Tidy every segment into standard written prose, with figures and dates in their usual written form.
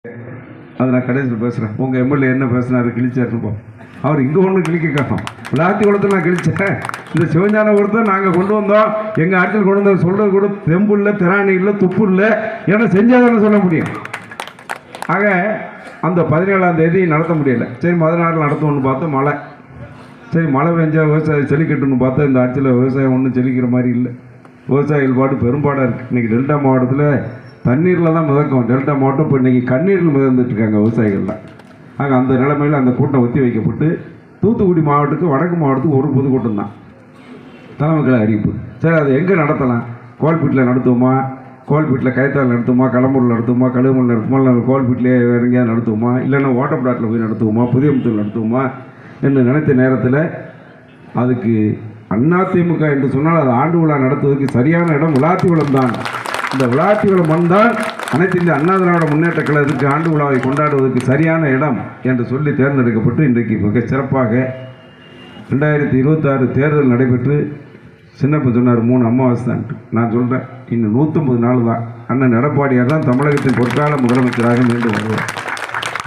அதை நான் கடைசியில் பேசுகிறேன். உங்கள் எம்எல்ஏ என்ன பேசுனாரு, கிழிச்சாருப்போம். அவர் இங்கே ஒன்று கிழிக்க காட்டோம். விளாத்தி குளத்தில் நான் கிழிச்சேன். இந்த சிவஞான ஒருத்தர் நாங்கள் கொண்டு வந்தோம், எங்கள் ஆட்சியில் கொண்டு வந்த சொல்கிறது கூட தெம்பு இல்லை, திராணி இல்லை, துப்பு இல்லை. ஏன்னா செஞ்சாதானே சொல்ல முடியும். ஆக அந்த 17ஆம் தேதி நடத்த முடியலை. சரி 16 நடத்துவோன்னு பார்த்தா மழை. சரி மழை பெஞ்சா விவசாயம் செழிக்கட்டுன்னு பார்த்தா இந்த ஆட்சியில் விவசாயம் ஒன்றும் செழிக்கிற மாதிரி இல்லை. விவசாயிகள் பாடு பெரும்பாடாக இருக்குது. இன்றைக்கி டெல்டா மாவட்டத்தில் தண்ணீரில் தான் மிதக்கும். டெல்டா மாவட்டம் இப்போ இன்றைக்கி கண்ணீரில் மிதந்துட்டுருக்காங்க விவசாயிகள்லாம். ஆக அந்த நிலைமையில் அந்த கூட்டம் ஒத்தி வைக்கப்பட்டு தூத்துக்குடி மாவட்டத்துக்கு வடக்கு மாவட்டத்துக்கு ஒரு பொதுக்கூட்டம் தான் தலைமைக்கழக அறிவிப்பு. சரி அது எங்கே நடத்தலாம்? கோல்பீட்டில் நடத்துவோமா, கோல்பீட்டில் கைத்தால் நடத்துவோமா, களம்பூரில் நடத்துவோமா, கழுகுமலை நடத்துவோமா, இல்லை கோல்பீட்டிலே வேறு எங்கேயாவது நடத்துவோமா, இல்லைன்னா ஓட்டப்படாட்டில் போய் நடத்துவோமா, புதியமுத்தூர் நடத்துவோமா என்று நினைத்த நேரத்தில் அதுக்கு அதிமுக என்று சொன்னால் அது ஆண்டு விழா நடத்துவதற்கு சரியான இடம் விளாத்திகுளம் தான். இந்த விளாத்திகுளம் வந்தால் அனைத்து இந்திய அண்ணா திராவிட முன்னேற்ற கழகத்துக்கு ஆண்டு விழாவை கொண்டாடுவதற்கு சரியான இடம் என்று சொல்லி தேர்ந்தெடுக்கப்பட்டு இன்றைக்கு மிக சிறப்பாக 2026 தேர்தல் நடைபெற்று சின்னப்ப சொன்னார் 3 அமாவாசை தான். நான் சொல்கிறேன் இன்னும் 150 நாள் தான். அண்ணன் எடப்பாடியார் தான் தமிழகத்தின் பொற்கால முதலமைச்சராக மீண்டும் வருவார்.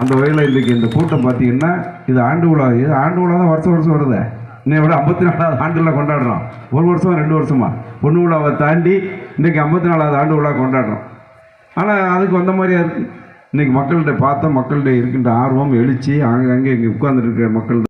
அந்த வகையில் இன்றைக்கி இந்த கூட்டம் பார்த்தீங்கன்னா இது ஆண்டு விழா. இது ஆண்டு விழா தான் வருஷம் வருஷம் வருது. இன்னை விட 54வது ஆண்டில் கொண்டாடுறோம். ஒரு வருஷம் 2 வருஷமா பொண்ணு விழாவை தாண்டி இன்றைக்கி 54வது ஆண்டு விழா கொண்டாடுறோம். ஆனால் அதுக்கு வந்த மாதிரியா இருக்குது. இன்றைக்கி மக்கள்கிட்ட பார்த்தா மக்கள்கிட்ட இருக்கின்ற ஆர்வம், எழுச்சி, அங்கே இங்கே உட்கார்ந்துட்டு இருக்கிற மக்கள்